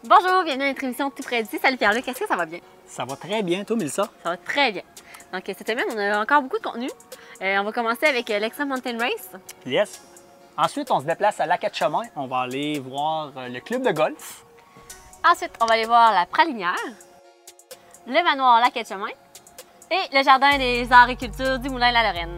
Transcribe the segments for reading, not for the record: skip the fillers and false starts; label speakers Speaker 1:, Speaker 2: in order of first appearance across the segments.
Speaker 1: Bonjour, bienvenue à notre émission Tout près d'ici. Salut Pierre-Luc, est-ce que ça va bien?
Speaker 2: Ça va très bien, toi, Mélissa?
Speaker 1: Ça va très bien. Donc cette semaine, on a encore beaucoup de contenu. On va commencer avec l'Extreme Mountain Race.
Speaker 2: Yes. Ensuite, on se déplace à Lac-Etchemin. On va aller voir le club de golf.
Speaker 1: Ensuite, on va aller voir la pralinière, le manoir Lac-Etchemin et le jardin des arts et cultures du Moulin-la-Lorraine.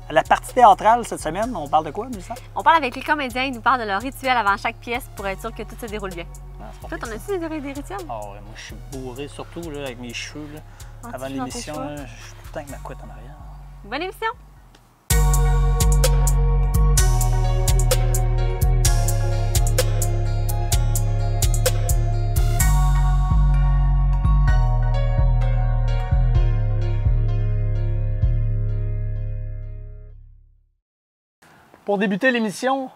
Speaker 2: À la partie théâtrale cette semaine, on parle de quoi, Mélissa?
Speaker 1: On parle avec les comédiens, ils nous parlent de leur rituel avant chaque pièce pour être sûr que tout se déroule bien.
Speaker 2: Ah,
Speaker 1: Toi, t'en as-tu des rituels?
Speaker 2: Ah ouais, moi, je suis bourré, surtout là, avec mes cheveux. Là. Avant l'émission, je suis tout le temps avec ma couette en arrière.
Speaker 1: Bonne émission!
Speaker 2: Pour débuter l'émission,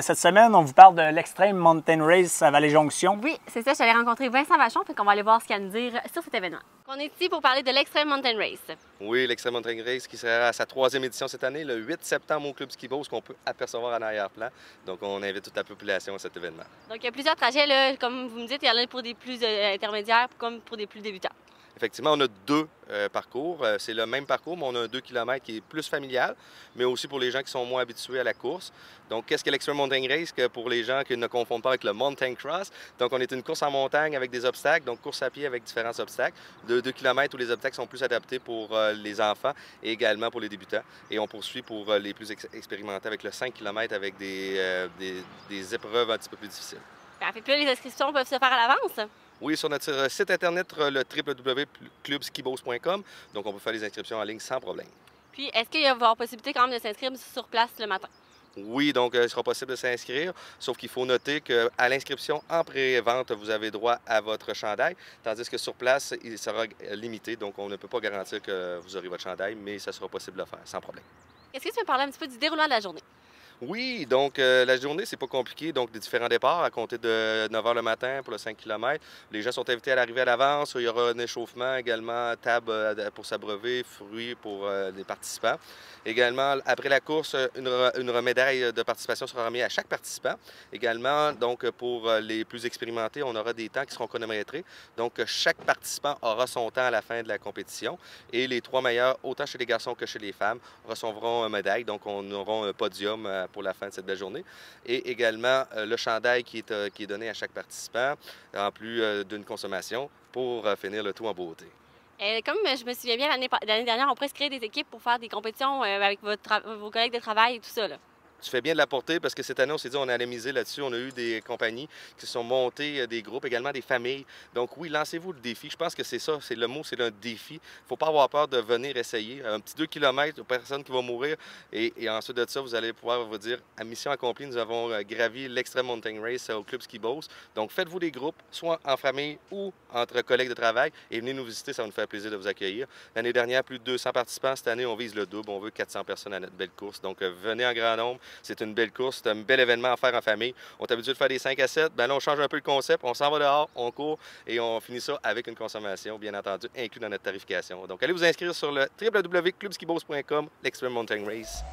Speaker 2: cette semaine, on vous parle de l'Extreme Mountain Race à Vallée-Jonction.
Speaker 1: Oui, c'est ça, j'allais rencontrer Vincent Vachon, fait qu'on va aller voir ce qu'il a à nous dire sur cet événement. On est ici pour parler de l'Extreme Mountain Race.
Speaker 3: Oui, l'Extreme Mountain Race qui sera à sa 3e édition cette année, le 8 septembre au Club Ski Beauce, qu'on peut apercevoir en arrière-plan. Donc, on invite toute la population à cet événement.
Speaker 1: Donc, il y a plusieurs trajets, là, comme vous me dites, il y en a pour des plus intermédiaires comme pour des plus débutants.
Speaker 3: Effectivement, on a deux parcours. C'est le même parcours, mais on a un 2 km qui est plus familial, mais aussi pour les gens qui sont moins habitués à la course. Donc, qu'est-ce que l'Extreme Mountain Race? Que pour les gens qui ne confondent pas avec le Mountain Cross. Donc, on est une course en montagne avec des obstacles, donc course à pied avec différents obstacles. De 2 km où les obstacles sont plus adaptés pour les enfants et également pour les débutants. Et on poursuit pour les plus expérimentés avec le 5 km avec des épreuves un petit peu plus difficiles.
Speaker 1: Parfait. Puis là, les inscriptions peuvent se faire à l'avance?
Speaker 3: Oui, sur notre site internet, le www.clubskibos.com. Donc, on peut faire les inscriptions en ligne sans problème.
Speaker 1: Puis, est-ce qu'il va y avoir possibilité quand même de s'inscrire sur place le matin?
Speaker 3: Oui, donc il sera possible de s'inscrire, sauf qu'il faut noter qu'à l'inscription en pré-vente, vous avez droit à votre chandail, tandis que sur place, il sera limité. Donc, on ne peut pas garantir que vous aurez votre chandail, mais ça sera possible de le faire sans problème.
Speaker 1: Est-ce que tu peux me parler un petit peu du déroulement de la journée?
Speaker 3: Oui, donc la journée, c'est pas compliqué. Donc, des différents départs à compter de 9 h le matin pour le 5 km. Les gens sont invités à l'arrivée à l'avance. Il y aura un échauffement également, table pour s'abreuver, fruits pour les participants. Également, après la course, une médaille de participation sera remise à chaque participant. Également, donc, pour les plus expérimentés, on aura des temps qui seront chronométrés. Donc, chaque participant aura son temps à la fin de la compétition. Et les 3 meilleurs, autant chez les garçons que chez les femmes, recevront une médaille. Donc, on aura un podium pour la fin de cette belle journée. Et également, le chandail qui est donné à chaque participant, en plus d'une consommation, pour finir le tout en beauté.
Speaker 1: Comme je me souviens bien, l'année dernière, on pourrait se créer des équipes pour faire des compétitions avec vos collègues de travail et tout ça, là.
Speaker 3: Tu fais bien de l'apporter parce que cette année, on s'est dit on allait miser là-dessus. On a eu des compagnies qui se sont montées, des groupes, également des familles. Donc oui, lancez-vous le défi. Je pense que c'est ça, c'est le mot, c'est un défi. Il ne faut pas avoir peur de venir essayer. Un petit 2 km, personne qui va mourir. Et ensuite de ça, vous allez pouvoir vous dire, à mission accomplie, nous avons gravi l'Extreme Mountain Race au Club Ski Beauce. Donc faites-vous des groupes, soit en famille ou entre collègues de travail. Et venez nous visiter, ça va nous faire plaisir de vous accueillir. L'année dernière, plus de 200 participants. Cette année, on vise le double. On veut 400 personnes à notre belle course. Donc venez en grand nombre. C'est une belle course, c'est un bel événement à faire en famille. On est habitué de faire des 5 à 7. Ben là, on change un peu le concept. On s'en va dehors, on court et on finit ça avec une consommation, bien entendu, inclus dans notre tarification. Donc, allez vous inscrire sur le www.clubskibos.com, l'Extreme Mountain Race.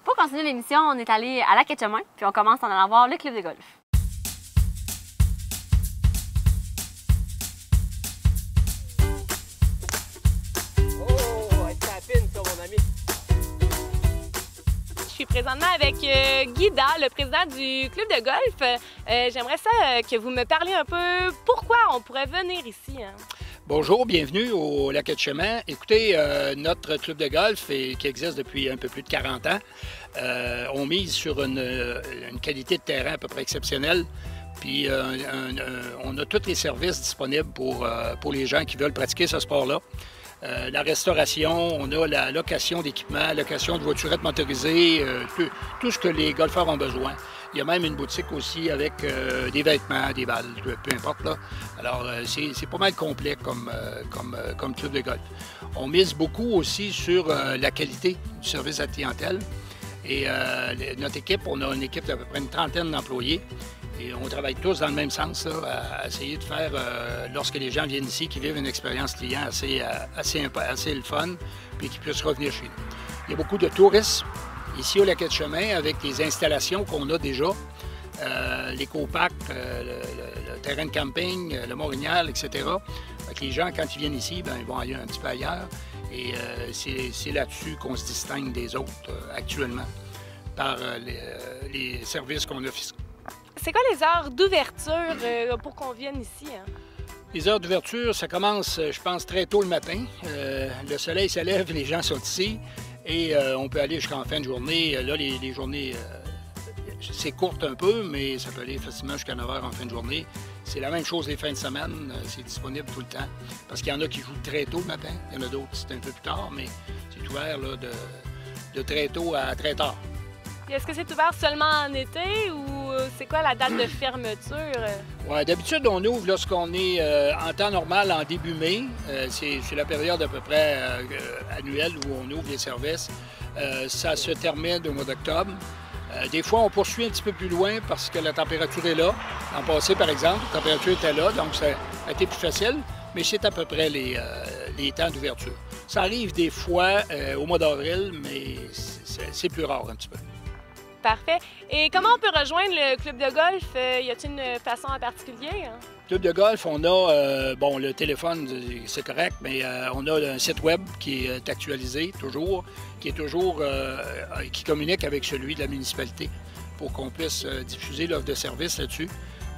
Speaker 1: Pour continuer l'émission, on est allé à Lac-Etchemin, puis on commence en allant voir le club de golf.
Speaker 4: Oh, ça fine ça, mon ami. Je suis présentement avec Guida, le président du club de golf. J'aimerais ça que vous me parliez un peu pourquoi on pourrait venir ici. Hein?
Speaker 5: Bonjour, bienvenue au Lac Etchemin. Écoutez, notre club de golf qui existe depuis un peu plus de 40 ans, on mise sur une qualité de terrain à peu près exceptionnelle. Puis on a tous les services disponibles pour les gens qui veulent pratiquer ce sport-là. La restauration, on a la location d'équipements, location de voiturettes motorisées, tout ce que les golfeurs ont besoin. Il y a même une boutique aussi avec des vêtements, des balles, peu importe. Là. Alors, c'est pas mal complet comme club de golf. On mise beaucoup aussi sur la qualité du service à la clientèle. Et notre équipe, on a une équipe d'à peu près une trentaine d'employés. Et on travaille tous dans le même sens, là, à essayer de faire, lorsque les gens viennent ici, qu'ils vivent une expérience client assez le fun, puis qu'ils puissent revenir chez nous. Il y a beaucoup de touristes ici au Lac Etchemin avec les installations qu'on a déjà, l'éco-parc, le terrain de camping, le Mont-Royal, etc. Fait les gens, quand ils viennent ici, bien, ils vont aller un petit peu ailleurs. Et c'est là-dessus qu'on se distingue des autres actuellement, par les services qu'on offre.
Speaker 4: C'est quoi les heures d'ouverture pour qu'on vienne ici? Hein?
Speaker 5: Les heures d'ouverture, ça commence, je pense, très tôt le matin. Le soleil se lève, les gens sont ici. Et on peut aller jusqu'en fin de journée. Là, les journées, c'est courte un peu, mais ça peut aller facilement jusqu'à 9 h en fin de journée. C'est la même chose les fins de semaine. C'est disponible tout le temps. Parce qu'il y en a qui jouent très tôt le matin. Il y en a d'autres, c'est un peu plus tard, mais c'est ouvert là, de très tôt à très tard.
Speaker 4: Est-ce que c'est ouvert seulement en été ou c'est quoi la date de fermeture?
Speaker 5: Oui, d'habitude, on ouvre lorsqu'on est en temps normal, en début mai. C'est la période à peu près annuelle où on ouvre les services. Ça se termine au mois d'octobre. Des fois, on poursuit un petit peu plus loin parce que la température est là. L'an passé, par exemple, la température était là, donc ça a été plus facile. Mais c'est à peu près les temps d'ouverture. Ça arrive des fois au mois d'avril, mais c'est plus rare un petit peu.
Speaker 4: Parfait. Et comment on peut rejoindre le club de golf? Y a-t-il une façon en particulier? Hein?
Speaker 5: Club de golf, on a, bon, le téléphone, c'est correct, mais on a un site web qui est actualisé toujours, qui communique avec celui de la municipalité pour qu'on puisse diffuser l'offre de service là-dessus.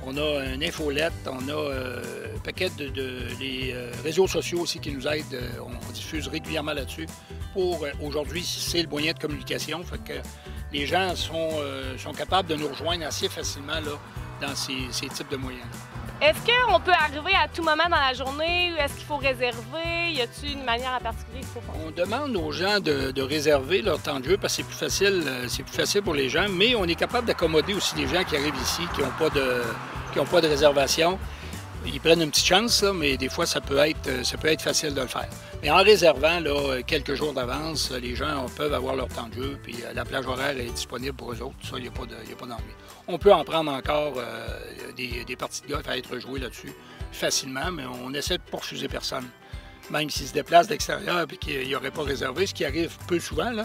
Speaker 5: On a une infolette, on a un paquet les réseaux sociaux aussi qui nous aident. On diffuse régulièrement là-dessus. Aujourd'hui, c'est le moyen de communication. Fait que les gens sont capables de nous rejoindre assez facilement là, dans ces types de moyens.
Speaker 4: Est-ce qu'on peut arriver à tout moment dans la journée ou est-ce qu'il faut réserver? Y a-t-il une manière en particulier qu'il faut faire?
Speaker 5: On demande aux gens de réserver leur temps de jeu parce que c'est plus facile pour les gens, mais on est capable d'accommoder aussi des gens qui arrivent ici qui n'ont pas de réservation. Ils prennent une petite chance, là, mais des fois, ça peut être facile de le faire. Mais en réservant là, quelques jours d'avance, les gens peuvent avoir leur temps de jeu, puis la plage horaire est disponible pour eux autres. Ça, il n'y a pas d'ennui. On peut en prendre encore des parties de golf à être jouées là-dessus facilement, mais on essaie de ne pas refuser personne. Même s'ils se déplacent d'extérieur et qu'il n'y aurait pas réservé, ce qui arrive peu souvent, là,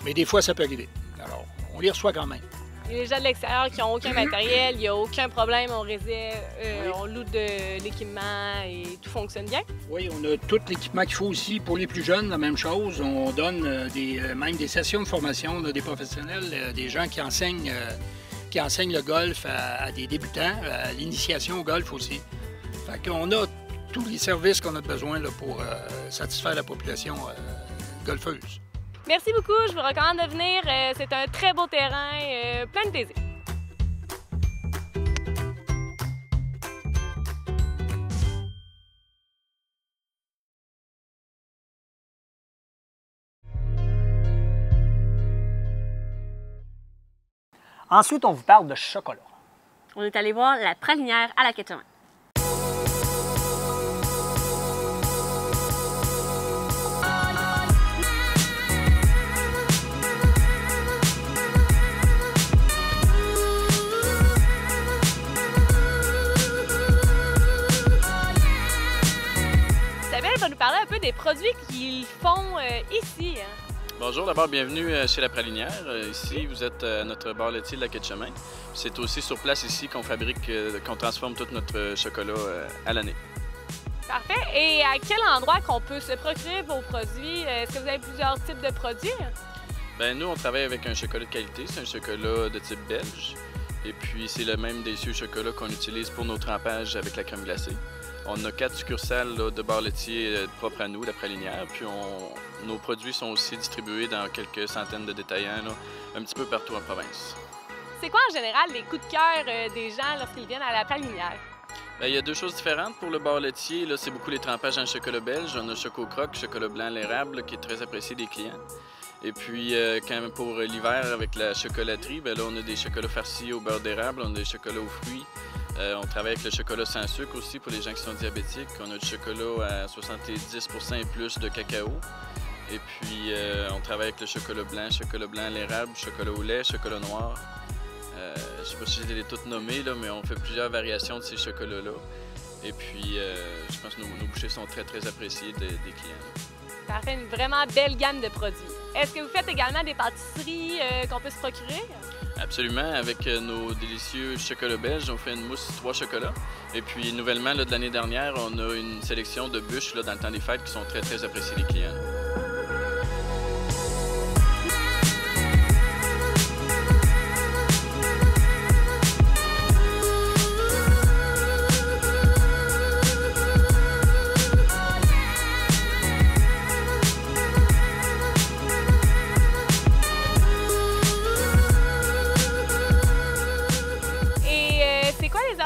Speaker 5: mais des fois, ça peut arriver. Alors, on les reçoit quand même.
Speaker 4: Les gens de l'extérieur qui n'ont aucun matériel, il n'y a aucun problème, on réserve, on loue de l'équipement et tout fonctionne bien? Oui,
Speaker 5: on a tout l'équipement qu'il faut aussi. Pour les plus jeunes, la même chose. On donne même des sessions de formation. On a des professionnels, des gens qui enseignent le golf à des débutants, à l'initiation au golf aussi. Fait qu'on a tous les services qu'on a besoin là, pour satisfaire la population golfeuse.
Speaker 4: Merci beaucoup, je vous recommande de venir. C'est un très beau terrain, plein de plaisir.
Speaker 2: Ensuite, on vous parle de chocolat.
Speaker 1: On est allé voir la pralinière à Lac Etchemin.
Speaker 4: Va nous parler un peu des produits qu'ils font ici. Hein?
Speaker 6: Bonjour, d'abord, bienvenue chez La Pralinière. Ici, vous êtes à notre bar laitier de Lac Etchemin. C'est aussi sur place ici qu'on fabrique, qu'on transforme tout notre chocolat à l'année.
Speaker 4: Parfait. Et à quel endroit qu'on peut se procurer vos produits? Est-ce que vous avez plusieurs types de produits?
Speaker 6: Bien, nous, on travaille avec un chocolat de qualité. C'est un chocolat de type belge. Et puis, c'est le même décieux chocolat qu'on utilise pour nos trempages avec la crème glacée. On a 4 succursales là, de bars laitiers propres à nous, la Pralinière. Puis nos produits sont aussi distribués dans quelques centaines de détaillants, là, un petit peu partout en province.
Speaker 4: C'est quoi en général les coups de cœur des gens lorsqu'ils viennent à la Pralinière?
Speaker 6: Bien, il y a 2 choses différentes pour le bar laitier. Là, c'est beaucoup les trempages en chocolat belge. On a choco croque, chocolat blanc à l'érable, qui est très apprécié des clients. Et puis, quand même pour l'hiver, avec la chocolaterie, bien, là, on a des chocolats farcis au beurre d'érable, on a des chocolats aux fruits. On travaille avec le chocolat sans sucre aussi pour les gens qui sont diabétiques. On a du chocolat à 70% et plus de cacao. Et puis, on travaille avec le chocolat blanc à l'érable, chocolat au lait, chocolat noir. Je ne sais pas si je les ai toutes nommées, là, mais on fait plusieurs variations de ces chocolats-là. Et puis, je pense que nos bouchées sont très, très appréciées des clients.
Speaker 4: Ça fait une vraiment belle gamme de produits. Est-ce que vous faites également des pâtisseries qu'on peut se procurer?
Speaker 6: Absolument. Avec nos délicieux chocolats belges, on fait une mousse 3 chocolats. Et puis, nouvellement, là, de l'année dernière, on a une sélection de bûches là, dans le temps des fêtes qui sont très, très appréciées des clients.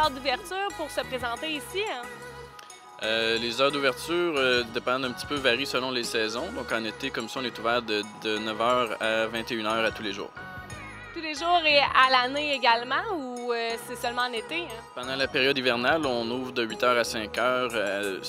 Speaker 4: D'ouverture pour se présenter ici? Hein?
Speaker 6: Les heures d'ouverture dépendent un petit peu, varient selon les saisons. Donc en été, comme ça, on est ouvert de 9h à 21h à tous les jours.
Speaker 4: Tous les jours et à l'année également ou c'est seulement en été? Hein?
Speaker 6: Pendant la période hivernale, on ouvre de 8h à 5h,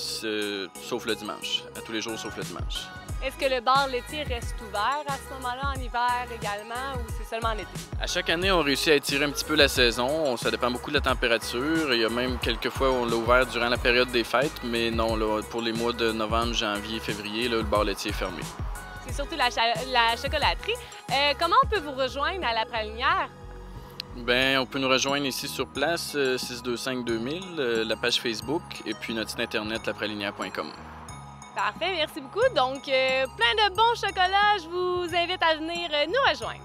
Speaker 6: sauf le dimanche. À tous les jours, sauf le dimanche.
Speaker 4: Est-ce que le bar laitier reste ouvert à ce moment-là, en hiver également, ou c'est seulement en été?
Speaker 6: À chaque année, on réussit à étirer un petit peu la saison. Ça dépend beaucoup de la température. Il y a même quelques fois où on l'a ouvert durant la période des fêtes, mais non, là, pour les mois de novembre, janvier, février, là, le bar laitier est fermé.
Speaker 4: C'est surtout la chocolaterie. Comment on peut vous rejoindre à la Pralinière?
Speaker 6: Bien, on peut nous rejoindre ici sur place, 625-2000, la page Facebook, et puis notre site internet, lapralinière.com.
Speaker 4: Parfait, merci beaucoup. Donc, plein de bons chocolats. Je vous invite à venir nous rejoindre.